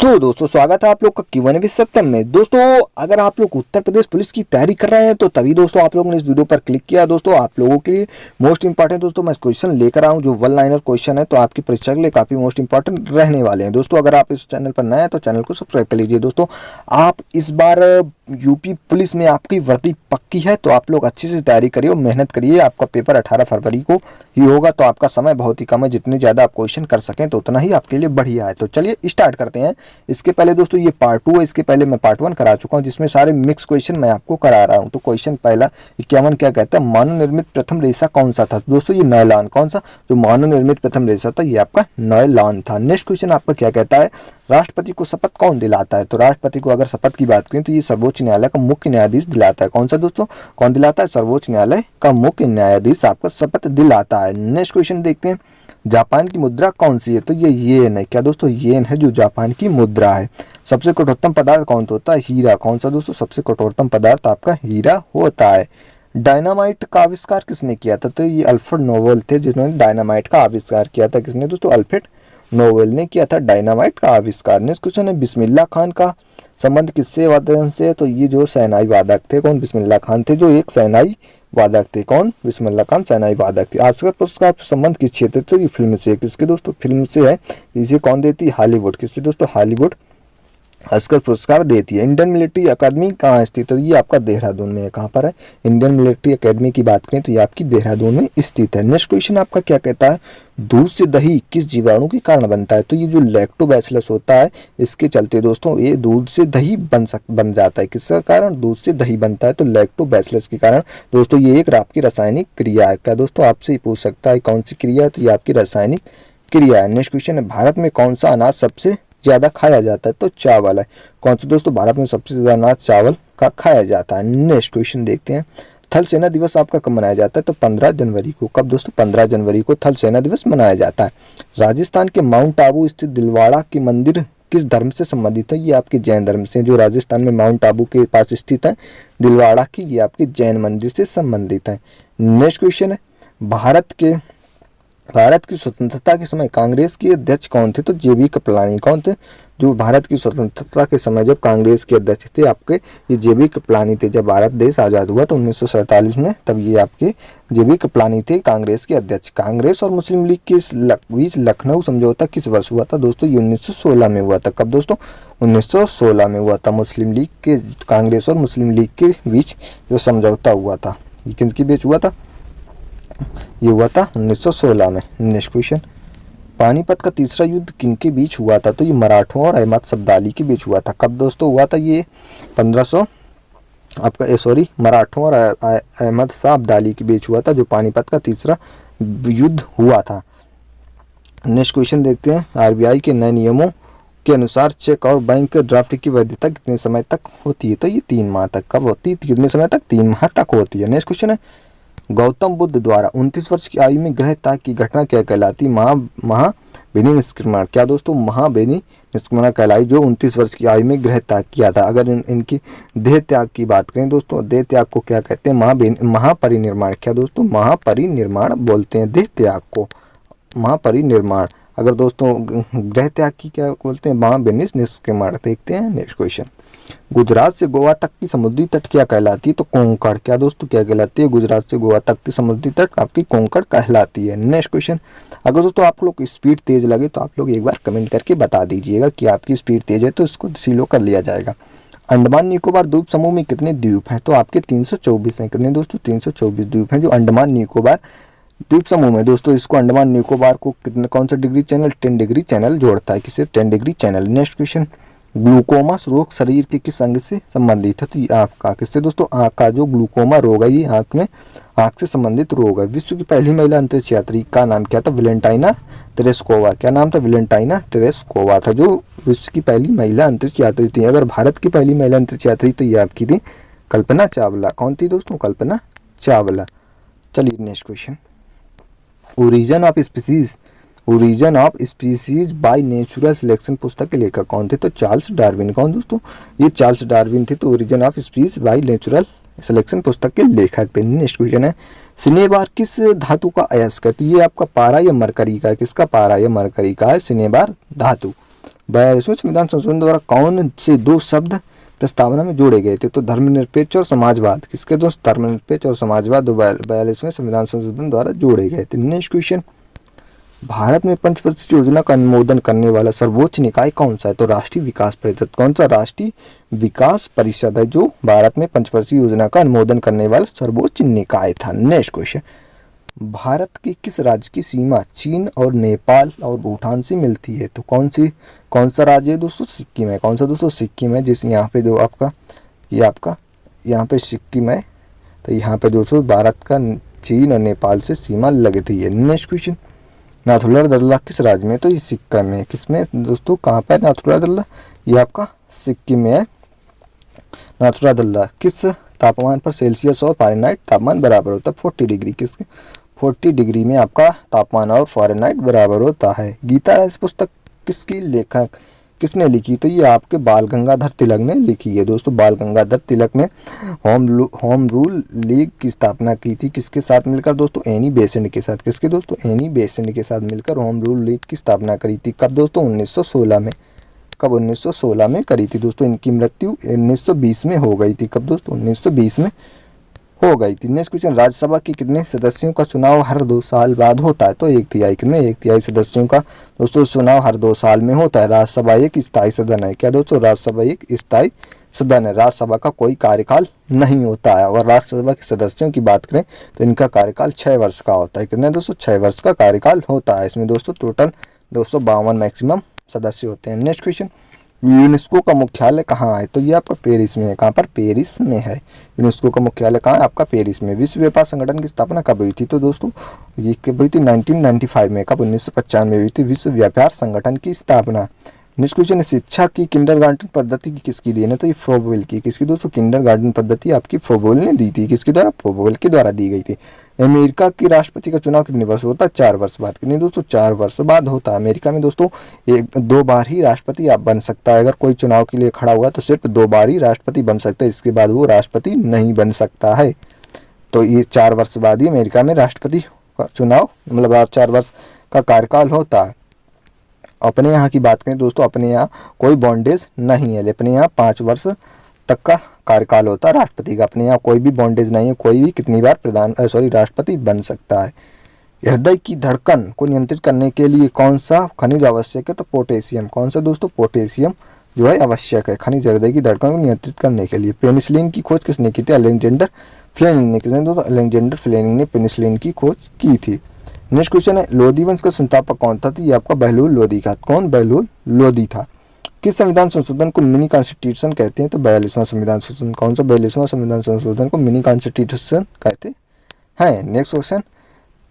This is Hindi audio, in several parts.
तो दोस्तों स्वागत है आप लोग का Q&A विद सत्यम में। दोस्तों अगर आप लोग उत्तर प्रदेश पुलिस की तैयारी कर रहे हैं तो तभी दोस्तों आप लोगों ने इस वीडियो पर क्लिक किया। दोस्तों आप लोगों के लिए मोस्ट इंपॉर्टेंट दोस्तों मैं क्वेश्चन लेकर आऊं जो वन लाइनर क्वेश्चन है, तो आपकी परीक्षा के लिए काफी मोस्ट इंपॉर्टेंट रहने वाले हैं। दोस्तों अगर आप इस चैनल पर नए हैं तो चैनल को सब्सक्राइब कर लीजिए। दोस्तों आप इस बार यूपी पुलिस में आपकी वर्दी पक्की है तो आप लोग अच्छे से तैयारी करिए और मेहनत करिए। आपका पेपर 18 फरवरी को ही होगा तो आपका समय बहुत ही कम है। जितने ज़्यादा आप क्वेश्चन कर सकें तो उतना ही आपके लिए बढ़िया है। तो चलिए स्टार्ट करते हैं। इसके पहले दोस्तों ये पार्ट 2 है, इसके पहले मैं पार्ट 1 करा चुका हूँ जिसमें सारे मिक्स क्वेश्चन मैं आपको करा रहा हूँ। तो क्वेश्चन पहला 51 क्या कहता है, मानव निर्मित प्रथम रेशा कौन सा था। दोस्तों ये नायलॉन। कौन सा जो मानव निर्मित प्रथम रेशा था ये आपका नायलॉन था। नेक्स्ट क्वेश्चन आपका क्या कहता है, राष्ट्रपति को शपथ कौन दिलाता है। तो राष्ट्रपति को अगर शपथ की बात करें तो ये सर्वोच्च न्यायालय का मुख्य न्यायाधीश दिलाता है। कौन सा दोस्तों, कौन दिलाता है, सर्वोच्च न्यायालय का मुख्य न्यायाधीश आपका शपथ दिलाता है। नेक्स्ट क्वेश्चन देखते हैं, जापान की मुद्रा कौन सी है। तो ये येन है। क्या दोस्तों, येन है जो जापान की मुद्रा है। सबसे कठोरतम पदार्थ कौन सा होता है, हीरा। कौन सा दोस्तों, सबसे कठोरतम पदार्थ आपका हीरा होता है। डायनामाइट का आविष्कार किसने किया था। तो ये अल्फ्रेड नोबेल थे जिन्होंने डायनामाइट का आविष्कार किया था। किसने दोस्तों, अल्फ्रेड नोबेल ने किया था डायनामाइट का आविष्कार। नेक्स्ट क्वेश्चन है, बिस्मिल्लाह खान का संबंध किससे वादक से। तो ये जो सेनाई वादक थे, कौन, बिस्मिल्लाह खान थे जो एक सेनाई वादक थे। कौन, बिस्मिल्लाह खान सेनाई वादक थे। ऑस्कर पुरस्कार संबंध किस क्षेत्र से, ये फिल्म से। किसके दोस्तों, फिल्म से है। इसे कौन देती है, हॉलीवुड। किससे दोस्तों, हॉलीवुड ऑस्कर पुरस्कार देती है। इंडियन मिलिट्री अकादमी कहाँ स्थित है, ये आपका देहरादून में है। कहाँ पर है, इंडियन मिलिट्री अकेडमी की बात करें तो ये आपकी देहरादून में स्थित है। नेक्स्ट क्वेश्चन आपका क्या कहता है, दूध से दही किस जीवाणु के कारण बनता है। तो ये जो लैक्टोबैसिलस होता है इसके चलते दोस्तों ये दूध से दही बन जाता है। किसका कारण, दूध से दही बनता है तो लैक्टोबैसिलस के कारण। दोस्तों ये एक आपकी रासायनिक क्रिया है। क्या दोस्तों, आपसे ही पूछ सकता है कौन सी क्रिया है, तो ये आपकी रासायनिक क्रिया है। नेक्स्ट क्वेश्चन है, भारत में कौन सा अनाज सबसे ज्यादा खाया जाता है। तो चावल है। कौन सा दोस्तों, भारत में सबसे ज्यादा अनाज चावल का खाया जाता है। नेक्स्ट क्वेश्चन देखते हैं, थल सेना दिवस आपका कब मनाया जाता है। तो 15 जनवरी को। कब दोस्तों, 15 जनवरी को थल सेना दिवस मनाया जाता है। राजस्थान के माउंट आबू स्थित दिलवाड़ा के मंदिर किस धर्म से संबंधित है। ये आपके जैन धर्म से। जो राजस्थान में माउंट आबू के पास स्थित है दिलवाड़ा की, ये आपके जैन मंदिर से संबंधित है। नेक्स्ट क्वेश्चन है, भारत की स्वतंत्रता के समय कांग्रेस के अध्यक्ष कौन थे। तो जेबी कृपलानी। कौन थे, जो भारत की स्वतंत्रता के समय जब कांग्रेस के अध्यक्ष थे आपके ये जेबी कृपलानी थे। जब भारत देश आज़ाद हुआ तो 1947 में, तब ये आपके जेबी कृपलानी थे कांग्रेस के अध्यक्ष। कांग्रेस और मुस्लिम लीग के बीच लखनऊ समझौता किस वर्ष हुआ था। दोस्तों ये 1916 में हुआ था। कब दोस्तों, 1916 में हुआ था। मुस्लिम लीग के, कांग्रेस और मुस्लिम लीग के बीच जो समझौता हुआ था, ये किसके बीच हुआ था, ये हुआ था 1916 में। नेक्स्ट क्वेश्चन, पानीपत का तीसरा युद्ध किनके बीच हुआ था। तो ये मराठों और अहमद शब्दाली के बीच हुआ था। कब दोस्तों हुआ था, ये 1500 आपका मराठों और अहमद शाह अब्दाली के बीच हुआ था जो पानीपत का तीसरा युद्ध हुआ था। नेक्स्ट क्वेश्चन देखते हैं, आरबीआई के नए नियमों के अनुसार चेक और बैंक ड्राफ्ट की वैधता कितने समय तक होती है। तो ये 3 माह तक। कब होती है, कितने समय तक, 3 माह तक होती है। नेक्स्ट क्वेश्चन है, गौतम बुद्ध द्वारा 29 वर्ष की आयु में गृह त्याग की घटना क्या कहलाती, महाबेनी निष्क्रमण। क्या दोस्तों, महाबेनी निष्क्रमण कहलाई जो 29 वर्ष की आयु में गृह त्याग किया था। अगर इनकी देह त्याग की बात करें दोस्तों, देह त्याग को क्या कहते हैं, महापरिनिर्माण। क्या दोस्तों, महापरिनिर्माण बोलते हैं देह त्याग को, महापरिनिर्माण। अगर दोस्तों गृह त्याग की क्या बोलते हैं, महाबेनी निष्क्रमण। देखते हैं नेक्स्ट क्वेश्चन, गुजरात से गोवा तक की समुद्री तट क्या कहलाती है। तो कोंकण। क्या दोस्तों, क्या कहलाती है, गुजरात से गोवा तक की समुद्री तट आपकी कोंकण कहलाती है। नेक्स्ट क्वेश्चन, अगर दोस्तों आप लोग स्पीड तेज लगे तो आप लोग एक बार कमेंट करके बता दीजिएगा कि आपकी स्पीड तेज है तो इसको सीलो कर लिया जाएगा। अंडमान निकोबार द्वीप समूह में कितने द्वीप हैं। तो आपके 324 हैं। कितने दोस्तों, 324 द्वीप हैं जो अंडमान निकोबार द्वीप समूह में। दोस्तों इसको अंडमान निकोबार को कितने, कौन सा डिग्री चैनल, 10 डिग्री चैनल जोड़ता है। किसे, 10 degree channel. Next question, glaucoma रोग शरीर के किस अंग से संबंधित है। तो ये आँख का। किससे दोस्तों, आँख का। जो ग्लूकोमा रोग है ये आँख से संबंधित रोग है। विश्व की पहली महिला अंतरिक्ष यात्री का नाम क्या था, वेलेंटाइना तेरेस्कोवा। क्या नाम था, वेलेंटाइना तेरेस्कोवा था जो विश्व की पहली महिला अंतरिक्ष यात्री थी। अगर भारत की पहली महिला अंतरिक्ष यात्री तो ये आपकी थी कल्पना चावला। कौन थी दोस्तों, कल्पना चावला। चलिए next question, origin of species by natural selection पुस्तक के लेखक कौन थे। तो चार्ल्स डार्विन। कौन दोस्तों, ये चार्ल्स डार्विन थे। तो origin of species by natural selection पुस्तक के लेखक थे। नेक्स्ट क्वेश्चन है, सिनेबार किस धातु का अयस्क है। तो ये आपका पारा या मरकरी का है। किसका, पारा या मरकरी का है सिनेबार धातु। 42वें संविधान संशोधन द्वारा कौन से दो शब्द प्रस्तावना में जोड़े गए थे? तो धर्मनिरपेक्ष और समाजवाद। किसके दोस्त? धर्मनिरपेक्ष और समाजवाद 42वें संविधान संशोधन द्वारा जोड़े गए थे। नेक्स्ट क्वेश्चन, भारत में पंचवर्षीय योजना का अनुमोदन करने वाला सर्वोच्च निकाय कौन सा है? तो राष्ट्रीय विकास परिषद। कौन सा? राष्ट्रीय विकास परिषद है जो भारत में पंचवर्षीय योजना का अनुमोदन करने वाला सर्वोच्च निकाय था। नेक्स्ट क्वेश्चन, भारत के किस राज्य की सीमा चीन और नेपाल और भूटान से मिलती है? तो कौन सा राज्य है दोस्तों? सिक्किम है। कौन सा दोस्तों? सिक्किम है। जिस यहाँ पे जो आपका यहाँ पे सिक्किम है, तो यहाँ पे दोस्तों भारत का चीन और नेपाल से सीमा लगती है। नेक्स्ट क्वेश्चन, नाथुला दर्रा किस राज्य में? तो ये सिक्किम में। किसमें दोस्तों? कहाँ पर नाथुला दर्रा? ये आपका सिक्किम में है। नाथुला दर्रा किस तापमान पर सेल्सियस और फ़ारेनहाइट तापमान बराबर होता है? 40 डिग्री। किसके? 40 डिग्री में आपका तापमान और फ़ारेनहाइट बराबर होता है। गीता रास पुस्तक किसकी लेखक किसने लिखी? तो ये आपके बाल गंगाधर तिलक ने लिखी है। दोस्तों बाल गंगाधर तिलक ने होम रूल लीग की स्थापना की थी। किसके साथ मिलकर? दोस्तों एनी बेसेंट के साथ। किसके दोस्तों? एनी बेसेंट के साथ मिलकर होम रूल लीग की स्थापना करी थी। कब दोस्तों? 1916 में। कब? 1916 में करी थी दोस्तों। इनकी मृत्यु 1920 में हो गई थी। कब दोस्तों? 1920 में हो गई थी। नेक्स्ट क्वेश्चन, राज्यसभा के कितने सदस्यों का चुनाव हर 2 साल बाद होता है? तो 1/3। कितने? 1/3 सदस्यों का दोस्तों चुनाव हर 2 साल में होता है। राज्यसभा एक स्थायी सदन है। क्या दोस्तों? राज्यसभा एक स्थायी सदन है। राज्यसभा का कोई कार्यकाल नहीं होता है। और राज्यसभा के सदस्यों की बात करें तो इनका कार्यकाल 6 वर्ष का होता है। कितने दोस्तों? 6 वर्ष का कार्यकाल होता है। इसमें दोस्तों टोटल 252 मैक्सिमम सदस्य होते हैं। नेक्स्ट क्वेश्चन, यूनेस्को का मुख्यालय कहाँ है? तो ये आपका पेरिस में है। कहाँ पर? पेरिस में है। यूनेस्को का मुख्यालय कहाँ है? आपका पेरिस में। विश्व व्यापार संगठन की स्थापना कब हुई थी? तो दोस्तों ये कब हुई थी? 1995 में। कब? 1995 में हुई थी विश्व व्यापार संगठन की स्थापना। नेक्स्ट क्वेश्चन है, शिक्षा की किंडरगार्टन पद्धति की किसकी देन है? तो ये फ्रोबेल की। किसकी दोस्तों? किंडरगार्टन पद्धति आपकी फ्रोबेल ने दी थी। किसके द्वारा? फ्रोबेल के द्वारा दी गई थी। अमेरिका की राष्ट्रपति का चुनाव कितने वर्ष होता है? 4 वर्ष बाद। कितने दोस्तों? 4 वर्ष बाद होता है। अमेरिका में दोस्तों 2 बार ही राष्ट्रपति आप बन सकता है। अगर कोई चुनाव के लिए खड़ा हुआ तो सिर्फ 2 बार ही राष्ट्रपति बन सकता है। इसके बाद वो राष्ट्रपति नहीं बन सकता है। तो ये 4 वर्ष बाद ही अमेरिका में राष्ट्रपति का चुनाव, मतलब 4 वर्ष का कार्यकाल होता है। अपने यहाँ की बात करें दोस्तों, अपने यहाँ कोई बॉन्डेज नहीं है। अपने यहाँ 5 वर्ष तक का कार्यकाल होता है राष्ट्रपति का। अपने यहाँ कोई भी बॉन्डेज नहीं है। कोई भी कितनी बार राष्ट्रपति बन सकता है। हृदय की धड़कन को नियंत्रित करने के लिए कौन सा खनिज आवश्यक है? तो पोटेशियम। कौन सा दोस्तों? पोटेशियम जो है आवश्यक है खनिज हृदय की धड़कन को नियंत्रित करने के लिए। पेनिसिलिन की खोज किसने की थी? अलेक्जेंडर फ्लेमिंग ने। किसने दोस्तों? अलेक्जेंडर फ्लेमिंग ने पेनिसिलिन की खोज की थी। नेक्स्ट क्वेश्चन है, लोधी वंश का संस्थापक कौन था? तो ये आपका बहलोल लोधी था। कौन? बहलोल लोधी था। किस संविधान संशोधन को मिनी कॉन्स्टिट्यूशन कहते हैं? तो 42वां संविधान संशोधन। कौन सा? 42वां संविधान संशोधन को मिनी कॉन्स्टिट्यूशन कहते हैं। नेक्स्ट क्वेश्चन,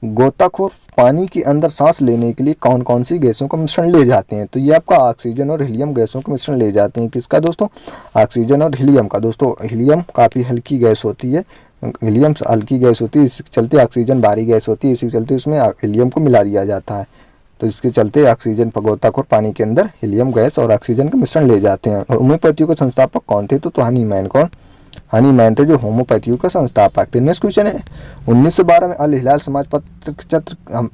गोताखोर पानी के अंदर सांस लेने के लिए कौन कौन सी गैसों का मिश्रण ले जाते हैं? तो ये आपका ऑक्सीजन और हीलियम गैसों का मिश्रण ले जाते हैं। किसका दोस्तों? ऑक्सीजन और हीलियम का। दोस्तों हीलियम काफ़ी हल्की गैस होती है, हीलियम हल्की गैस होती है, इसके चलते ऑक्सीजन भारी गैस होती है, इसी चलते उसमें हीलियम को मिला दिया जाता है। तो इसके चलते ऑक्सीजन गोताखोर पानी के अंदर हीलियम गैस और ऑक्सीजन का मिश्रण ले जाते हैं। होम्योपैथी के संस्थापक कौन थे? तो हनीमैन। कौन? हनीमैन थे जो होम्योपैथी का संस्थापक थे। नेक्स्ट क्वेश्चन है, 1912 में अल हिलाल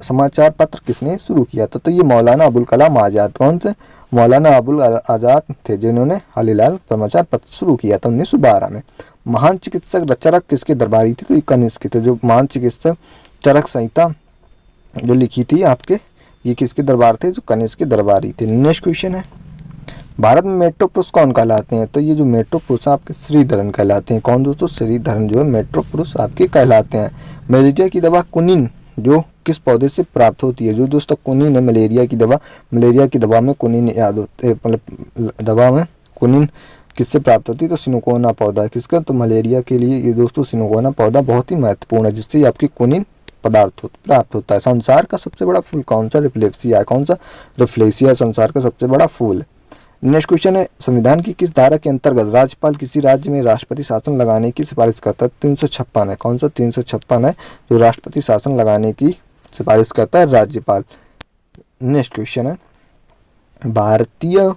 समाचार पत्र किसने शुरू किया था? तो ये मौलाना अबुल कलाम आज़ाद। कौन से? मौलाना अबुल आज़ाद थे जिन्होंने अल हिलाल समाचार पत्र शुरू किया था 1912 में। महान चिकित्सक चरक किसके दरबारी थे? तो ये कनिष्क थे। जो महान चिकित्सक चरक संहिता जो लिखी थी आपके, ये किसके दरबार थे? जो कनिष्क के दरबारी थे। नेक्स्ट क्वेश्चन है, भारत में मेट्रो पुरुष कौन कहलाते हैं? तो ये जो मेट्रो पुरुष आपके श्रीधरन कहलाते हैं। कौन दोस्तों? श्रीधरन जो है मेट्रो पुरुष आपके कहलाते हैं। मलेरिया की दवा कुनिन जो किस पौधे से प्राप्त होती है? जो दोस्तों कुनिन है मलेरिया की दवा में कुनिन याद होते हैं, मतलब दवा में कुनिन किससे प्राप्त होती है? तो सिनकोना पौधा। किसका? तो मलेरिया के लिए ये दोस्तों सिनकोना पौधा बहुत ही महत्वपूर्ण है, जिससे आपकी कुनिन पदार्थ प्राप्त होता है। संसार का सबसे बड़ा फूल कौन सा? रिफ्लेक्सिया। कौन सा? रिफ्लेक्सिया संसार का सबसे बड़ा फूल। नेक्स्ट क्वेश्चन है, संविधान की किस धारा के अंतर्गत राज्यपाल किसी राज्य में राष्ट्रपति शासन लगाने की सिफारिश करता है? 356 है। कौन सा? 356 है जो राष्ट्रपति शासन लगाने की सिफारिश करता है राज्यपाल। नेक्स्ट क्वेश्चन है, भारतीय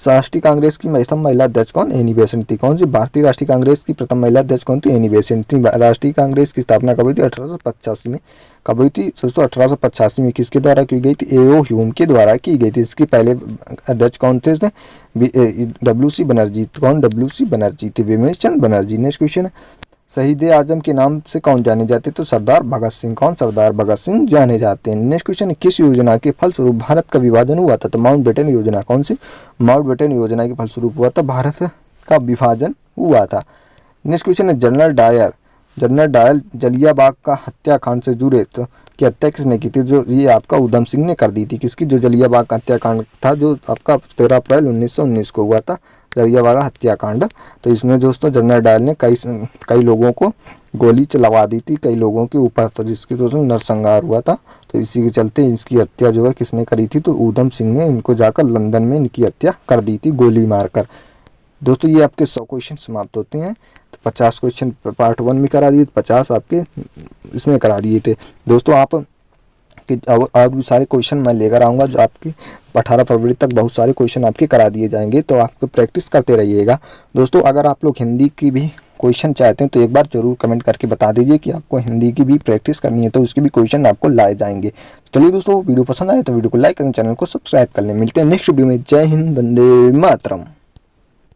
राष्ट्रीय कांग्रेस की प्रथम महिला अध्यक्ष कौन? एनी बेसेंट थी। कौन सी? भारतीय राष्ट्रीय कांग्रेस की प्रथम महिला अध्यक्ष कौन थी? एनी बेसेंट थी। राष्ट्रीय कांग्रेस की स्थापना कब हुई थी? 1885 में। कब हुई थी दोस्तों? 1885 में। किसके द्वारा की गई थी? ए.ओ. ह्यूम के द्वारा की गई थी। इसके पहले अध्यक्ष कौन थे? डब्ल्यू.सी. बनर्जी। कौन? डब्ल्यू.सी. बनर्जी थे, बिमलेश चंद्र बनर्जी। नेक्स्ट क्वेश्चन है, शहीद आजम के नाम से कौन जाने जाते? तो सरदार भगत सिंह। कौन? सरदार भगत सिंह जाने जाते हैं। नेक्स्ट क्वेश्चन है, किस योजना के फलस्वरूप भारत का विभाजन हुआ था? तो माउंटबेटन योजना। कौन सी? माउंटबेटन योजना के फलस्वरूप हुआ था भारत का विभाजन हुआ था। नेक्स्ट क्वेश्चन है, जनरल डायर जलियांवाला का हत्याकांड से जुड़े तो की हत्या किसने की थी? जो ये आपका उधम सिंह ने कर दी थी। किसकी? जो जलियांवाला का हत्याकांड था, जो आपका 13 अप्रैल 1919 को हुआ था, जलियांवाला हत्याकांड। तो इसमें दोस्तों जनरल डायर ने कई लोगों को गोली चलवा दी थी, कई लोगों के ऊपर, तो जिसकी दोस्तों नरसंहार हुआ था। तो इसी के चलते इसकी हत्या जो है किसने करी थी? तो उधम सिंह ने इनको जाकर लंदन में इनकी हत्या कर दी थी गोली मारकर। दोस्तों ये आपके 100 क्वेश्चन समाप्त होते हैं। तो 50 क्वेश्चन पार्ट 1 में करा दिए, 50 आपके इसमें करा दिए थे। दोस्तों आप कि और भी सारे क्वेश्चन मैं लेकर आऊँगा, जो आपकी 18 फरवरी तक बहुत सारे क्वेश्चन आपके करा दिए जाएंगे। तो आपको प्रैक्टिस करते रहिएगा। दोस्तों अगर आप लोग हिंदी की भी क्वेश्चन चाहते हैं तो एक बार जरूर कमेंट करके बता दीजिए कि आपको हिंदी की भी प्रैक्टिस करनी है, तो उसके भी क्वेश्चन आपको लाए जाएंगे। चलिए दोस्तों, वीडियो पसंद आए तो वीडियो को लाइक करें, चैनल को सब्सक्राइब कर लें। मिलते हैं नेक्स्ट वीडियो में। जय हिंद, वंदे मातरम।